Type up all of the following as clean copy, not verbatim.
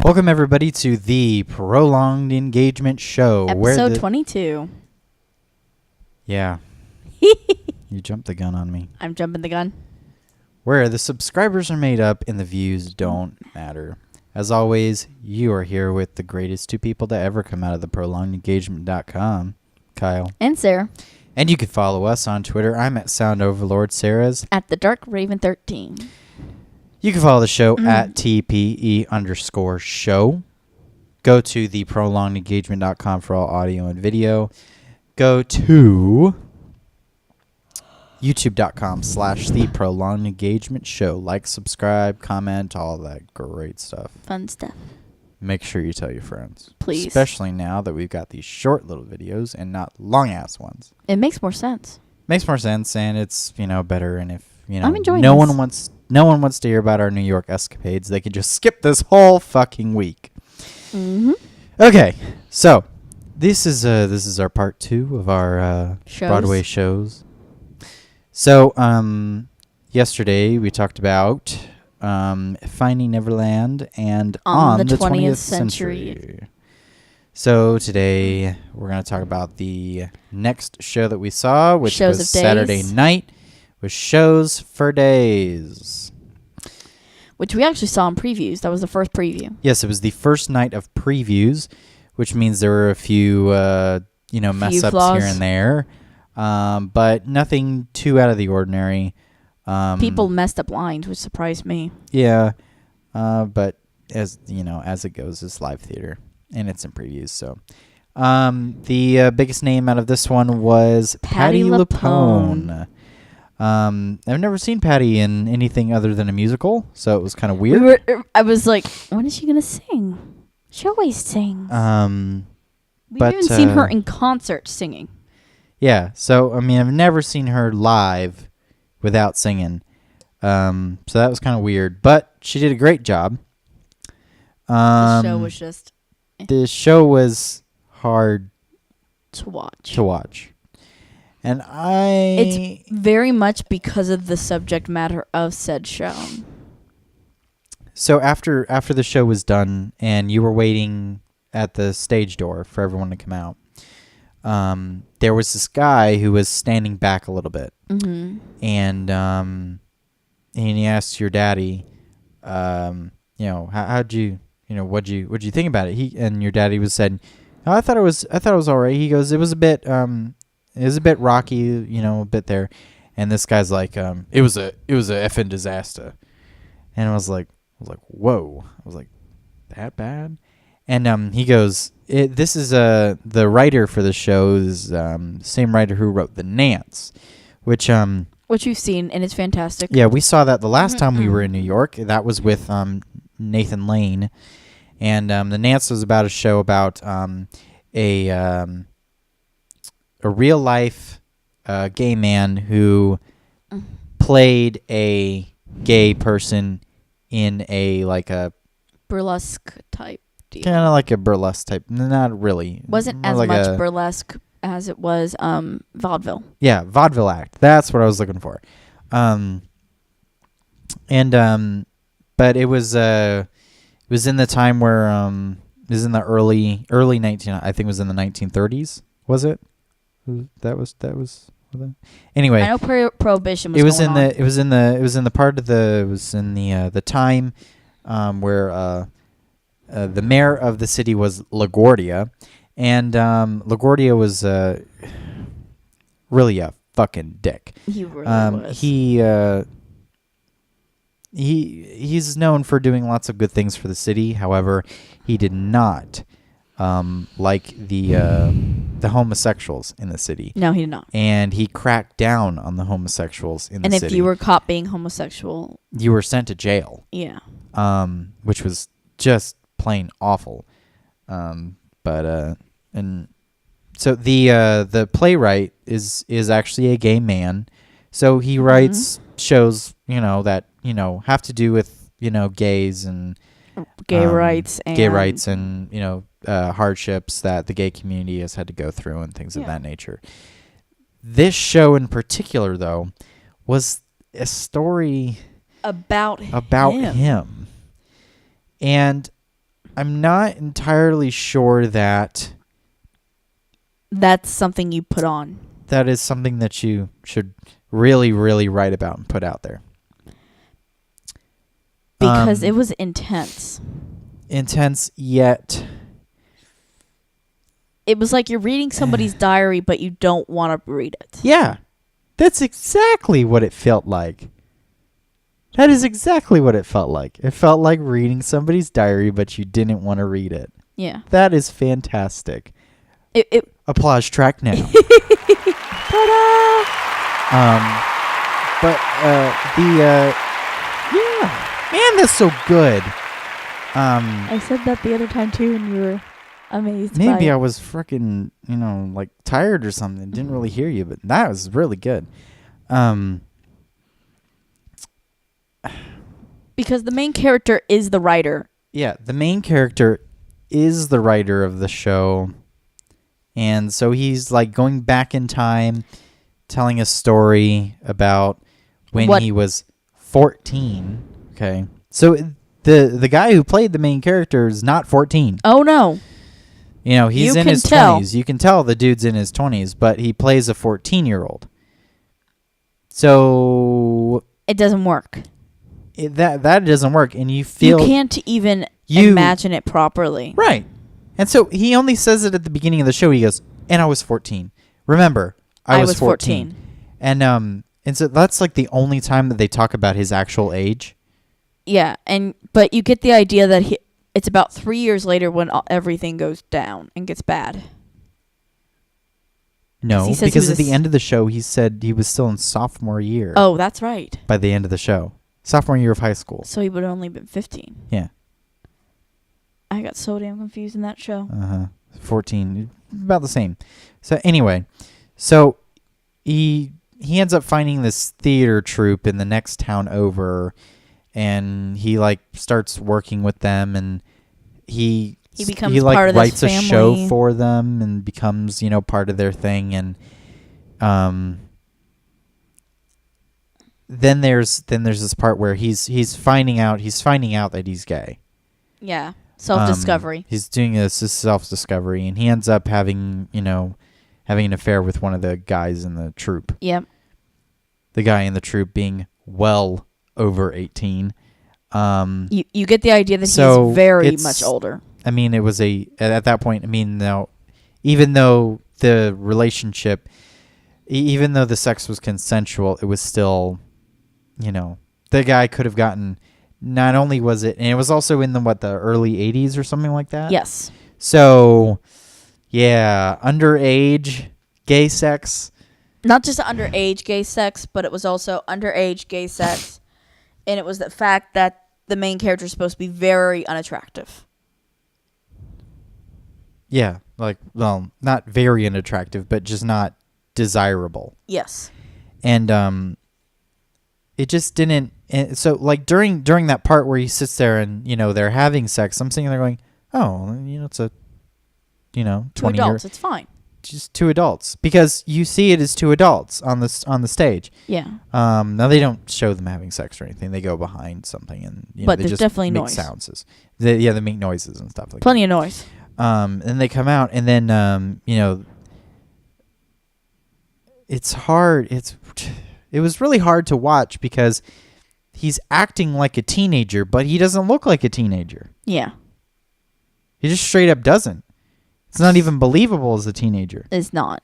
Welcome everybody to the Prolonged Engagement Show. Episode 22. Yeah. You jumped the gun on me. I'm jumping the gun. Where the subscribers are made up and the views don't matter. As always, you are here with the greatest two people to ever come out of the prolongedengagement.com, Kyle. And Sarah. And you can follow us on Twitter. I'm at Sound Overlord. Sarah's at the Dark Raven 13. You can follow the show at TPE_show. Go to the prolongedengagement.com for all audio and video. Go to youtube.com/the prolonged engagement show. Like, subscribe, comment, all that great stuff. Fun stuff. Make sure you tell your friends. Please. Especially now that we've got these short little videos and not long ass ones. It makes more sense. Makes more sense, and it's, better. And if, I'm enjoying no this. one wants to hear about our New York escapades, they could just skip this whole fucking week. Mm-hmm. Okay, so this is our part 2 of our Broadway shows. So yesterday we talked about Finding Neverland and On the 20th Century. So today we're going to talk about the next show that we saw, which Shows was of Days. Saturday night, with Shows for Days. Which we actually saw in previews. That was the first preview. Yes, it was the first night of previews, which means there were a few mess ups flaws here and there. But nothing too out of the ordinary. People messed up lines, which surprised me. Yeah. But as it goes, it's live theater and it's in previews. So, the biggest name out of this one was Patti Lupone. I've never seen Patti in anything other than a musical, so it was kind of weird. I was like, when is she going to sing? She always sings. We've even seen her in concert singing. Yeah, so, I've never seen her live without singing. So that was kind of weird. But she did a great job. The show was just... The show was hard to watch. And It's very much because of the subject matter of said show. So after the show was done and you were waiting at the stage door for everyone to come out, there was this guy who was standing back a little bit, and he asked your daddy, how'd you, what'd you think about it? And your daddy was said, oh, I thought it was all right. He goes, it was a bit rocky, a bit there, and this guy's like, it was a effing disaster, and I was like, whoa, I was like, that bad? And he goes, this is the writer for the show is same writer who wrote The Nance, which you've seen, and it's fantastic. Yeah, we saw that the last time we were in New York. That was with Nathan Lane, and The Nance was about a show about a real life gay man who played a gay person in a burlesque type deal. Kind of like a burlesque type. Not really. Wasn't as much burlesque as it was vaudeville. Yeah, vaudeville act. That's what I was looking for. But it was in the time where it was in the early 19. I think it was in the 1930s. Was it? That was. Anyway, I know Prohibition was. It was going on. It was in the time where the mayor of the city was LaGuardia, and LaGuardia was really a fucking dick. He really was. He's known for doing lots of good things for the city. However, he did not like the homosexuals in the city. No, he did not. And he cracked down on the homosexuals in the city. And if you were caught being homosexual, you were sent to jail. Yeah. Which was just plain awful. And so the playwright is actually a gay man. So he writes shows, that, have to do with, gays and gay rights and, hardships that the gay community has had to go through and things of that nature. This show in particular, though, was a story about him. And I'm not entirely sure that that's something you put on. That is something that you should really, really write about and put out there. Because it was intense. Intense, yet... It was like you're reading somebody's diary, but you don't want to read it. Yeah. That's exactly what it felt like. That is exactly what it felt like. It felt like reading somebody's diary, but you didn't want to read it. Yeah. That is fantastic. Applause track now. Ta-da! Yeah. Man, that's so good. I said that the other time too, and you were amazed. Maybe I was freaking, like tired or something. Didn't really hear you, but that was really good. Because the main character is the writer. Yeah, the main character is the writer of the show. And so he's like going back in time, telling a story about when he was 14. Okay. So the guy who played the main character is not 14. Oh, no. He's in his 20s. You can tell the dude's in his 20s, but he plays a 14-year-old. So... It doesn't work. That doesn't work, and you feel... You can't even imagine it properly. Right. And so he only says it at the beginning of the show. He goes, and I was 14. Remember, I was 14. And so that's like the only time that they talk about his actual age. Yeah, but you get the idea that it's about 3 years later when everything goes down and gets bad. No, because at the end of the show, he said he was still in sophomore year. Oh, that's right. By the end of the show. Sophomore year of high school. So he would have only been 15. Yeah. I got so damn confused in that show. 14. About the same. So anyway, so he ends up finding this theater troupe in the next town over, and he like starts working with them, and he becomes part of this writes family. A show for them and becomes part of their thing, and then there's this part where he's finding out that he's gay. Yeah, self-discovery. He's doing this self-discovery, and he ends up having an affair with one of the guys in the troupe. Yep. The guy in the troupe being well over 18. You get the idea that he's very much older. I mean, it was at that point. I mean, now, even though the relationship, even though the sex was consensual, it was still, the guy could have gotten. Not only was it, and it was also in the early 80s or something like that. Yes. So, yeah, underage gay sex. Not just underage gay sex, but it was also underage gay sex, and it was the fact that the main character is supposed to be very unattractive. Yeah, not very unattractive, but just not desirable. Yes. And it just didn't. And so, during that part where he sits there and they're having sex, I'm sitting there going, oh, it's a 20 two adults. It's fine. Just two adults, because you see it as two adults on the stage. Yeah. Now they don't show them having sex or anything. They go behind something and but they there's just definitely make noise. Sounds. They make noises and stuff like Plenty that. of noise. And they come out, and then it's hard. It was really hard to watch because he's acting like a teenager, but he doesn't look like a teenager. Yeah. He just straight up doesn't. It's not even believable as a teenager. It's not.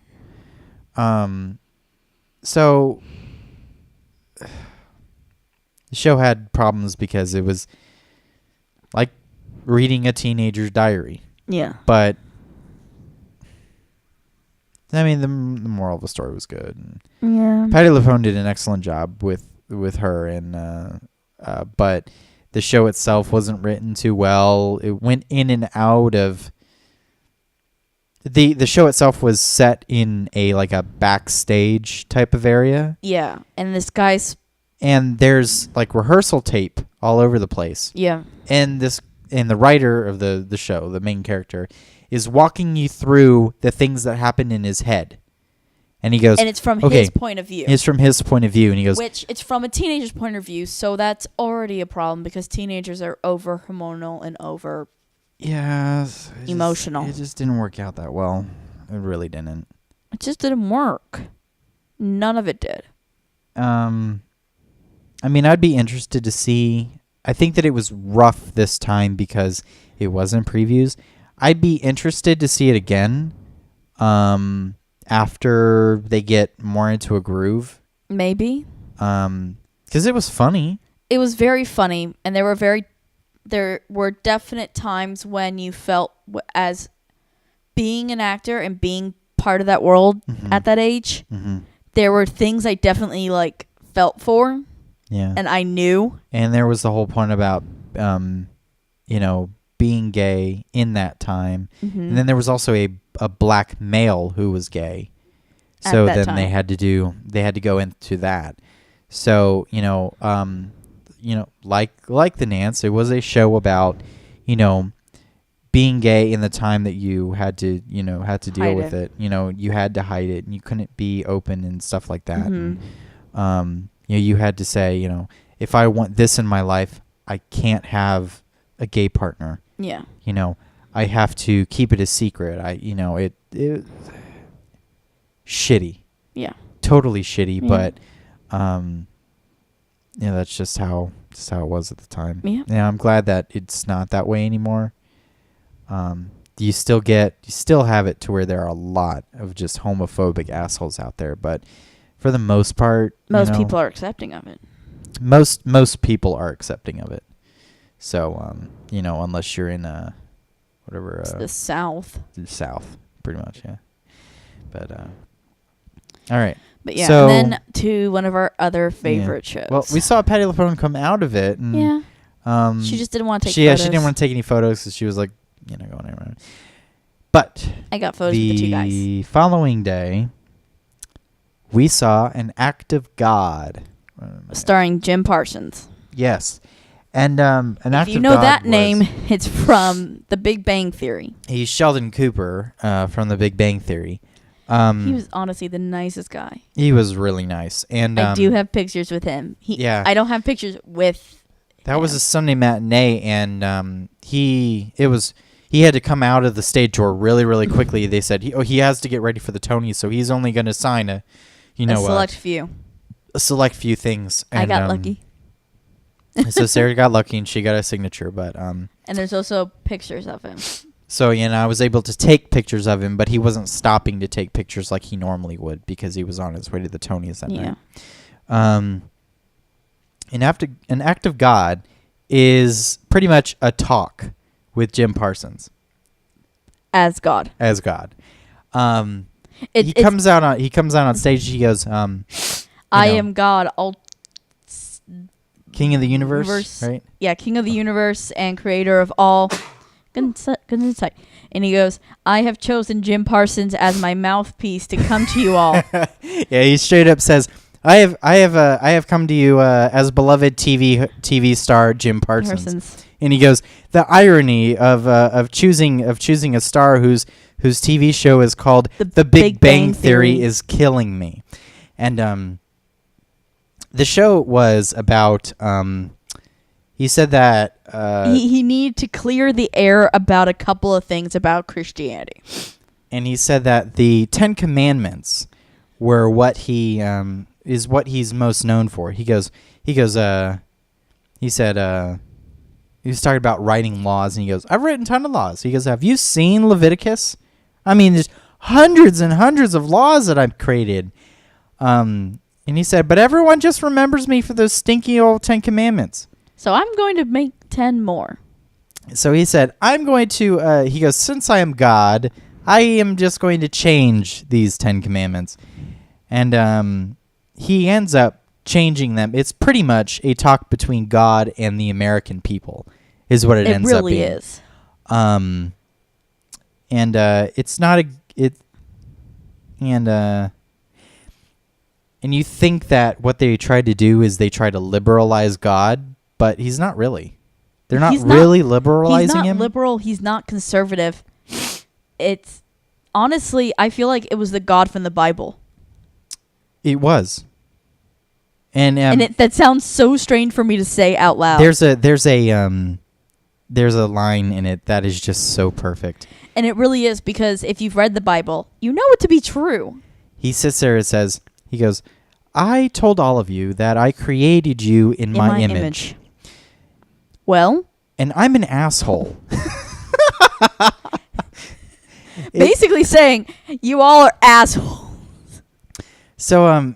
So the show had problems because it was like reading a teenager's diary. Yeah. But I mean, the moral of the story was good. Yeah. Patti Lupone did an excellent job with her, and but the show itself wasn't written too well. It went in and out of. The show itself was set in a backstage type of area. Yeah, and this guy's. And there's rehearsal tape all over the place. Yeah. And the writer of the show, the main character, is walking you through the things that happen in his head. And he goes, and it's from his point of view. It's from his point of view, and he goes, which it's from a teenager's point of view, so that's already a problem because teenagers are over hormonal and over emotional. It just didn't work out that well. It really didn't. It just didn't work. None of it did. I mean, I'd be interested to see. I think that it was rough this time because it wasn't previews. I'd be interested to see it again. After they get more into a groove. Maybe. Because it was funny. It was very funny, and there were definite times when you felt as being an actor and being part of that world at that age. Mm-hmm. There were things I definitely felt for. Yeah. And I knew. And there was the whole point about being gay in that time. Mm-hmm. And then there was also a black male who was gay. So then time. they had to go into that. So, like the Nance, it was a show about, being gay in the time that you had to deal with it. You had to hide it and you couldn't be open and stuff like that. Mm-hmm. And, you had to say, if I want this in my life, I can't have a gay partner. Yeah. I have to keep it a secret. It shitty. Yeah. Totally shitty, but that's just how it was at the time. Yeah. Yeah, I'm glad that it's not that way anymore. You still have it to where there are a lot of just homophobic assholes out there, but for the most part, most people are accepting of it. Most people are accepting of it. So, unless you're in whatever the South. The South, pretty much, yeah. But all right. But yeah, so, and then to one of our other favorite shows. Well, we saw Patti Lupone come out of it, and she just didn't want to take photos. Yeah, she didn't want to take any photos because she was like, going around. But I got photos with the two guys. The following day, we saw An Act of God, starring Jim Parsons. Yes. And An Act of God. If you know that name, it's from The Big Bang Theory. He's Sheldon Cooper from The Big Bang Theory. He was honestly the nicest guy. He was really nice, and I do have pictures with him. I don't have pictures with. That was a Sunday matinee, and he had to come out of the stage door really, really quickly. They said he has to get ready for the Tonys, so he's only going to sign a select few. A select few things. And, I got lucky. So Sarah got lucky, and she got a signature, but and there's also pictures of him. So, I was able to take pictures of him, but he wasn't stopping to take pictures like he normally would because he was on his way to the Tonys that night. An Act of God is pretty much a talk with Jim Parsons. As God. He comes out on stage. He goes, I am God, King of the universe, right? Yeah, King of the universe and creator of all. Good insight. And he goes, I have chosen Jim Parsons as my mouthpiece to come to you all. Yeah, he straight up says, I have come to you as beloved TV star Jim Parsons. And he goes, the irony of choosing a star whose TV show is called The Big Bang Theory is killing me. And the show was about he said that he needed to clear the air about a couple of things about Christianity. And he said that the 10 Commandments were what he is what he's most known for. He said he was talking about writing laws, and he goes, I've written a ton of laws. He goes, have you seen Leviticus? I mean, there's hundreds and hundreds of laws that I've created. And he said, but everyone just remembers me for those stinky old 10 Commandments. So I'm going to make 10 more. So he said, I'm going to, he goes, since I am God, I am just going to change these 10 Commandments. And he ends up changing them. It's pretty much a talk between God and the American people is what it ends up being. It really is. And it's not and you think that what they tried to do is they try to liberalize God, but he's not really. They're not really liberalizing him. He's not liberal. He's not conservative. It's honestly, I feel like it was the God from the Bible. It was. And that sounds so strange for me to say out loud. There's a line in it that is just so perfect. And it really is, because if you've read the Bible, you know it to be true. He sits there and says, he goes, I told all of you that I created you in my image. Well. And I'm an asshole. Basically saying, you all are assholes. So,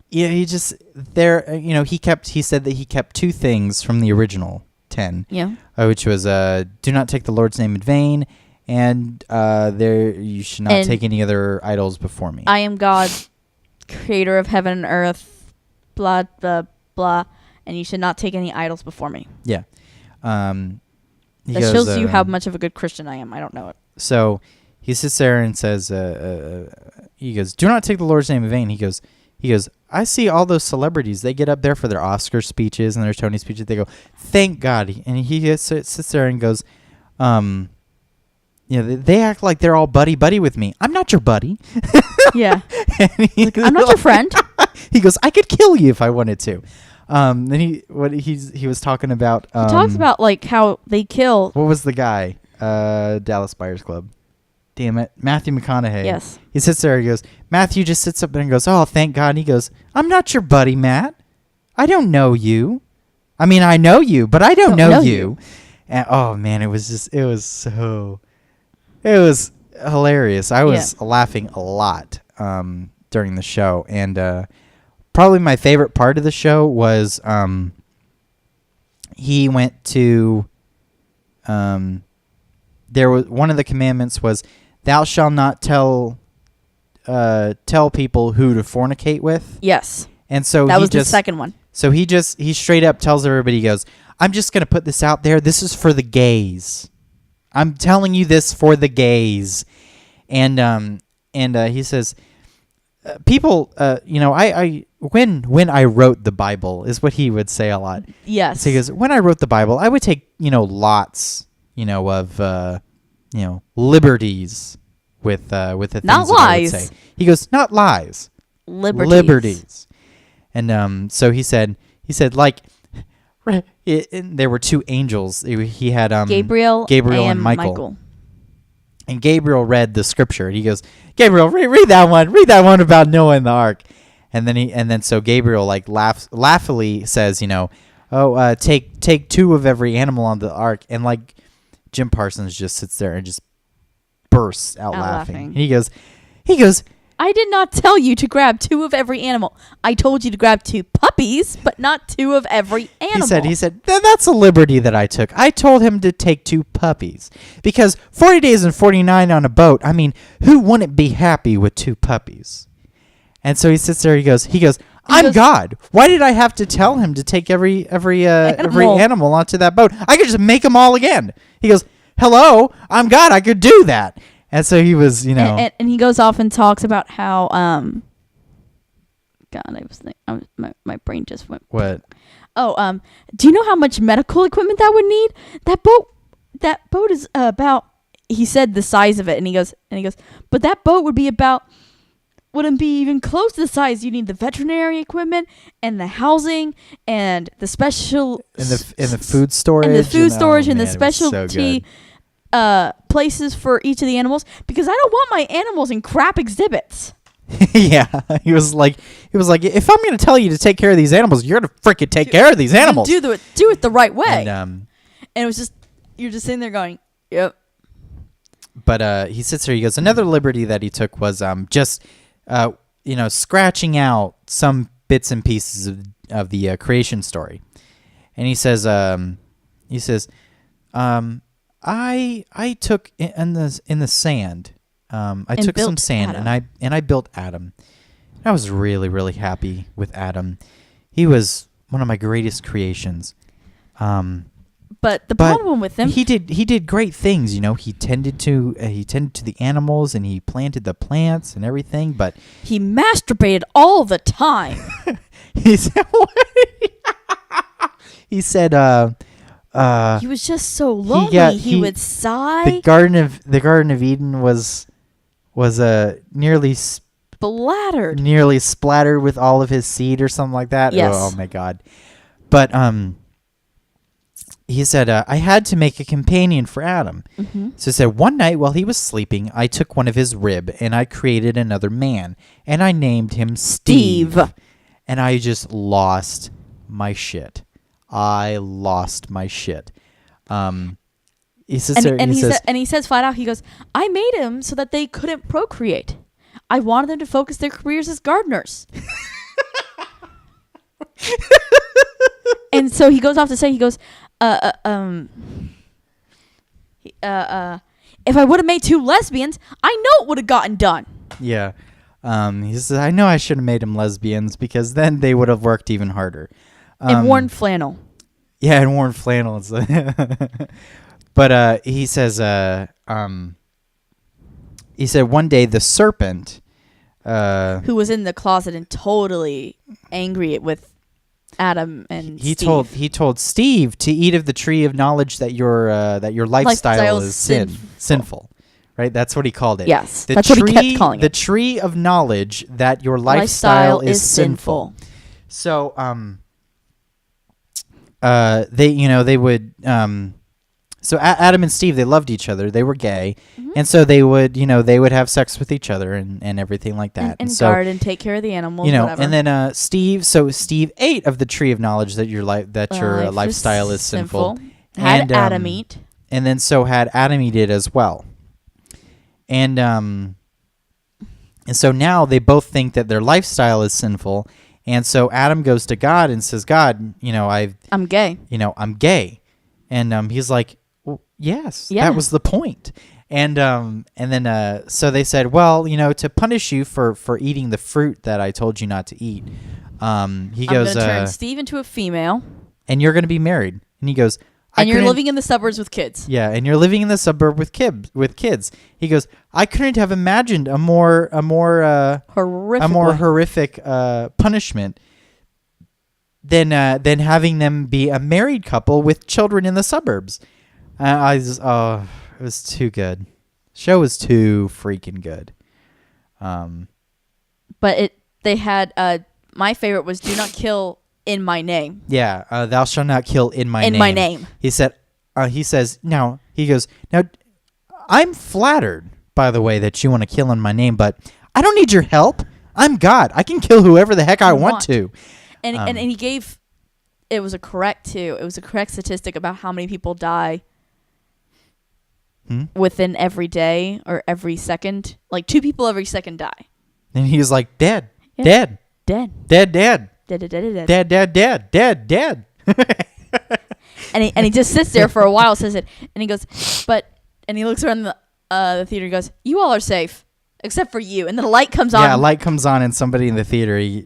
yeah, he just, he said that he kept 2 things from the original 10. Yeah. Which was, do not take the Lord's name in vain, and you should not take any other idols before me. I am God, creator of heaven and earth, blah, blah, blah, and you should not take any idols before me. Yeah. That shows you how much of a good Christian I am. I don't know it. So he sits there and says, he goes, do not take the Lord's name in vain. He goes, I see all those celebrities. They get up there for their Oscar speeches and their Tony speeches. They go, thank God. And he sits there and goes, they act like they're all buddy with me. I'm not your buddy. Yeah. I'm not your friend. He goes, I could kill you if I wanted to. Then he was talking about. He talks about like how they kill. What was the guy? Dallas Buyers Club. Damn it, Matthew McConaughey. Yes. He sits there. He goes. Matthew just sits up there and goes, "Oh, thank God." And he goes, "I'm not your buddy, Matt. I don't know you. I mean, I know you, but I don't know you." And oh man, it was hilarious. I was laughing a lot during the show, and probably my favorite part of the show was he went to there was one of the commandments was thou shalt not tell people who to fornicate with. Yes. And so that was the second one. So he straight up tells everybody, he goes, I'm just going to put this out there. This is for the gays. I'm telling you this for the gays. And he says, people, when I wrote the Bible is what he would say a lot. Yes. So he goes, when I wrote the Bible, I would take, lots, of, liberties with the things not that lies. I would say. He goes, not lies. Liberties. And so he said like there were 2 angels. He had Gabriel and Michael. And Gabriel read the scripture. And he goes, Gabriel, read that one. Read that one about Noah and the ark. And then so Gabriel like laughingly says, take 2 of every animal on the ark. And like Jim Parsons just sits there and just bursts out laughing. And he goes, I did not tell you to grab 2 of every animal. I told you to grab 2 puppies, but not 2 of every animal. He said, that's a liberty that I took. I told him to take 2 puppies. Because 40 days and 49 on a boat, I mean, who wouldn't be happy with 2 puppies? And so he sits there, he goes, I'm God. Why did I have to tell him to take every animal onto that boat? I could just make them all again. He goes, hello, I'm God. I could do that. And so he was, and he goes off and talks about how, God, I was thinking, my brain just went. What? Oh, do you know how much medical equipment that would need? That boat is about. He said the size of it, and he goes, but that boat wouldn't be even close to the size. You need the veterinary equipment and the housing and the special and the food storage and the specialty. Places for each of the animals, because I don't want my animals in crap exhibits. Yeah, he was like, if I'm going to tell you to take care of these animals, you're going to freaking take care of these animals. Do it the right way. And it was just, you're just sitting there going, yep. But he sits there. He goes, another liberty that he took was scratching out some bits and pieces of the creation story, and he says, I took in the sand. I took some sand and I built Adam. I was really, really happy with Adam. He was one of my greatest creations. But the problem with him, he did great things. He tended to the animals and he planted the plants and everything. But he masturbated all the time. He said. He was just so lonely. He would sigh. The Garden of Eden was nearly splattered. Nearly splattered with all of his seed or something like that. Yes. Oh my God. But he said, I had to make a companion for Adam. Mm-hmm. So he said, one night while he was sleeping, I took one of his rib and I created another man, and I named him Steve. And I just lost my shit. I lost my shit. He says, and he says flat out, he goes, I made him so that they couldn't procreate. I wanted them to focus their careers as gardeners. And so he goes off to say, he goes, if I would have made 2 lesbians, I know it would have gotten done. Yeah. He says, I know I should have made them lesbians because then they would have worked even harder. And worn flannel. Yeah, and worn flannel. But he says, he said one day the serpent, who was in the closet and totally angry with Adam and Steve. He told Steve to eat of the tree of knowledge that your lifestyle is sinful. Right? That's what he called it. Yes, that's what he kept calling it. The tree of knowledge that your lifestyle is sinful. So they would so Adam and Steve, they loved each other. They were gay. Mm-hmm. And so they would have sex with each other and everything like that. And guard and take care of the animals, whatever. And then Steve ate of the tree of knowledge that your lifestyle is sinful. Had Adam eat. And then so had Adam eat it as well. And so now they both think that their lifestyle is sinful. And so Adam goes to God and says, God, I'm gay. I'm gay. And he's like, well, yes, that was the point. And then so they said, well, to punish you for eating the fruit that I told you not to eat. He goes, I'm going to turn Steve into a female. And you're going to be married. And he goes, and you're living in the suburbs with kids. Yeah, and you're living in the suburb with kids. He goes, I couldn't have imagined a more horrific punishment than having them be a married couple with children in the suburbs. It was too good. Show was too freaking good. But they had my favorite was "Do not kill in my name." Yeah, thou shalt not kill in my name. In my name. He said. He says now. He goes now. I'm flattered, by the way, that you want to kill in my name, but I don't need your help. I'm God. I can kill whoever the heck I want to. And he gave. It was a correct statistic about how many people die within every day or every second. Like 2 people every second die. And he was like, dead. And he just sits there for a while, says it, and he goes, and he looks around the theater and goes, you all are safe. Except for you. And then the light comes on. Yeah, light comes on and somebody in the theater, he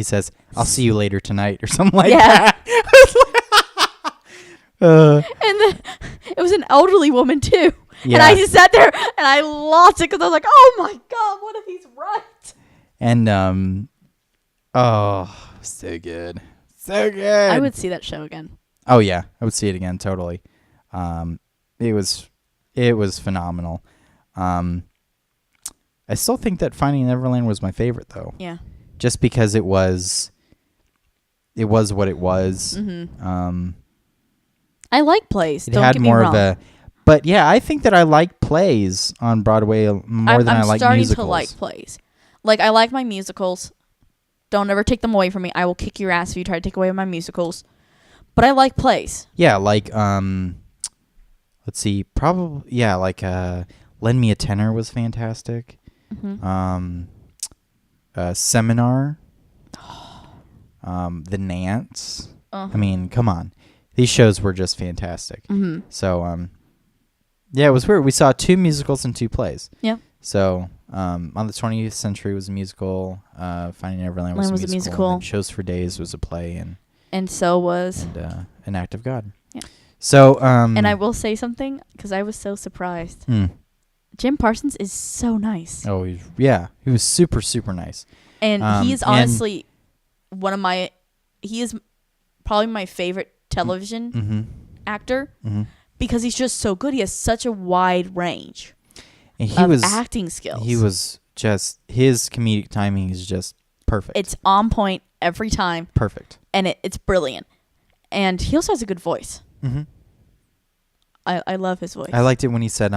says, I'll see you later tonight or something like that. And it was an elderly woman too. Yeah. And I just sat there and I lost it because I was like, oh my God, what if he's right? And, so good. So good. I would see that show again. Oh yeah, I would see it again, totally. It was phenomenal. I still think that Finding Neverland was my favorite, though. Yeah. Just because it was what it was. Mm-hmm. I like plays. It had more of a, but yeah, I think that I like plays on Broadway more than I like musicals. I'm starting to like plays. Like I like my musicals. Don't ever take them away from me. I will kick your ass if you try to take away my musicals. But I like plays. Yeah, like let's see, probably like Lend Me a Tenor was fantastic. Mm-hmm. Seminar, The Nance. I mean, come on, these shows were just fantastic. Mm-hmm. So, yeah, it was weird. We saw 2 musicals and 2 plays. Yeah. So, on the 20th Century was a musical. Finding Neverland was a musical. And Shows for Days was a play, and so was An Act of God. Yeah. So, and I will say something because I was so surprised. Jim Parsons is so nice. Oh, he was super, super nice. And he is honestly he is probably my favorite television actor because he's just so good. He has such a wide range of acting skills. He was just his comedic timing is just perfect. It's on point every time. Perfect. And it's brilliant. And he also has a good voice. Mm-hmm. I love his voice. I liked it when he said,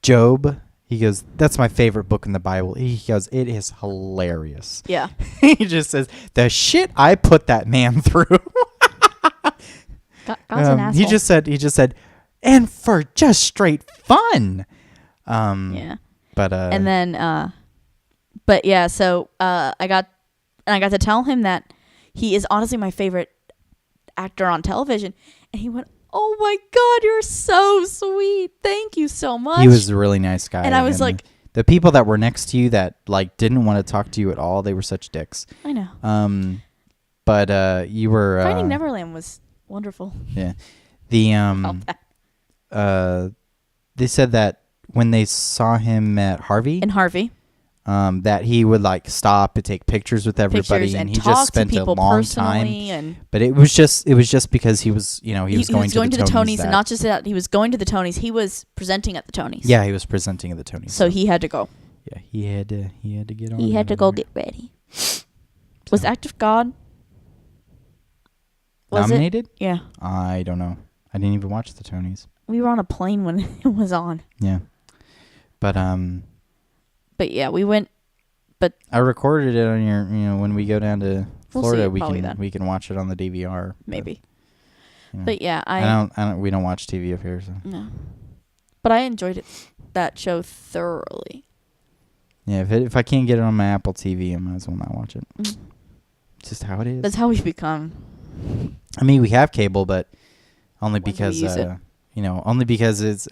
Job. He goes, that's my favorite book in the Bible. He goes, it is hilarious. Yeah. He just says, the shit I put that man through. God's an asshole. He just said, and for just straight fun. Yeah. But and then but yeah, so I got to tell him that he is honestly my favorite actor on television, and he went, "Oh my God, you're so sweet. Thank you so much." He was a really nice guy. And I was like, the people that were next to you that like didn't want to talk to you at all, they were such dicks. I know. But you were Finding Neverland was wonderful. Yeah. The they said that when they saw him at Harvey, that he would like stop and take pictures with everybody, and he just spent a long time. But it was just because he was, he was going to the Tonys, and not just that, he was going to the Tonys. He was presenting at the Tonys. Yeah, he was presenting at the Tonys. So he had to go. Yeah, he had to get on. He had to go get ready. Was Act of God nominated? Yeah. I don't know. I didn't even watch the Tonys. We were on a plane when it was on. Yeah. But yeah, we went. But I recorded it on your. When we go down to Florida, we can watch it on the DVR. Maybe. But, but yeah, we don't watch TV up here, so. No. But I enjoyed that show thoroughly. Yeah, if I can't get it on my Apple TV, I might as well not watch it. It's just how it is. That's how we've become. I mean, we have cable, but only because only because it's.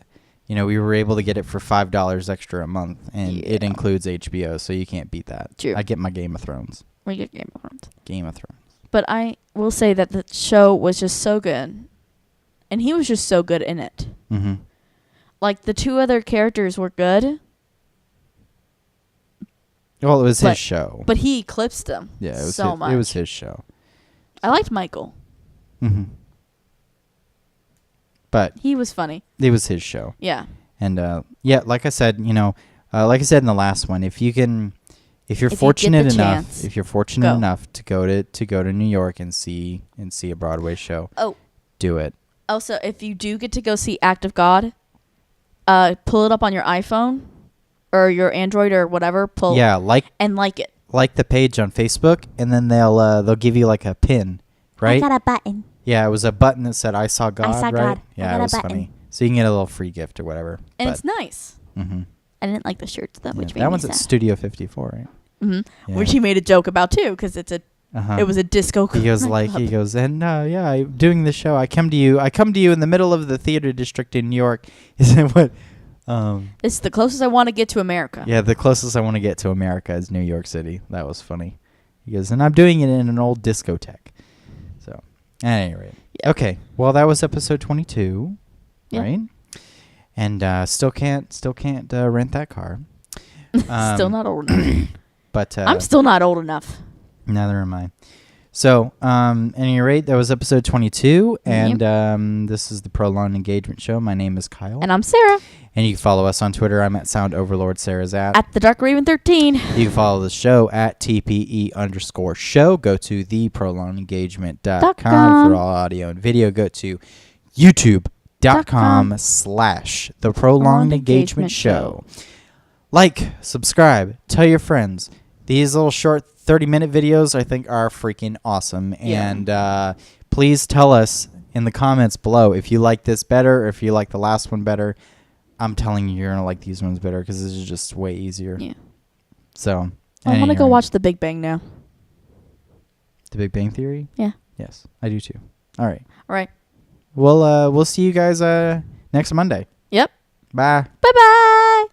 We were able to get it for $5 extra a month, and it includes HBO, so you can't beat that. True. I get my Game of Thrones. We get Game of Thrones. Game of Thrones. But I will say that the show was just so good, and he was just so good in it. Mm-hmm. Like, the two other characters were good. Well, it was his show. But he eclipsed them much. It was his show. I liked Michael. Mm-hmm. But he was funny. It was his show. Yeah. And like I said, like I said in the last one, if you're fortunate enough to go to New York and see a Broadway show, do it. Also, if you do get to go see Act of God, pull it up on your iPhone or your Android or whatever. Like it. Like the page on Facebook, and then they'll give you like a pin, right? I got a button. Yeah, it was a button that said "I saw God." I saw right? God. Yeah, it was funny. So you can get a little free gift or whatever. And it's nice. Mm-hmm. I didn't like the shirts though, which made that me one's sad. at Studio 54, right? Mm-hmm. Yeah. Which he made a joke about too, because it was a disco. He goes, and I'm doing the show. I come to you in the middle of the theater district in New York. Is it what? It's the closest I want to get to America. Yeah, the closest I want to get to America is New York City. That was funny. He goes, and I'm doing it in an old discotheque. So, at any rate. Yeah. Okay, well, that was episode 22, right? And still can't rent that car. Still not old enough. But I'm still not old enough. Neither am I. So, at any rate, that was episode 22, and this is the Prolonged Engagement Show. My name is Kyle. And I'm Sarah. And you can follow us on Twitter. I'm at Sound Overlord. Sarah's at the Dark Raven 13. You can follow the show at TPE_show. Go to theprolongedengagement.com for all audio and video. Go to youtube.com/The Prolonged Engagement Show. Like, subscribe, tell your friends. These little short 30-minute videos I think are freaking awesome. Yeah. And please tell us in the comments below if you like this better or if you like the last one better. I'm telling you, you're going to like these ones better because this is just way easier. Yeah. So, I want to go watch The Big Bang now. The Big Bang Theory? Yeah. Yes, I do too. All right. All right. We'll see you guys next Monday. Yep. Bye. Bye-bye.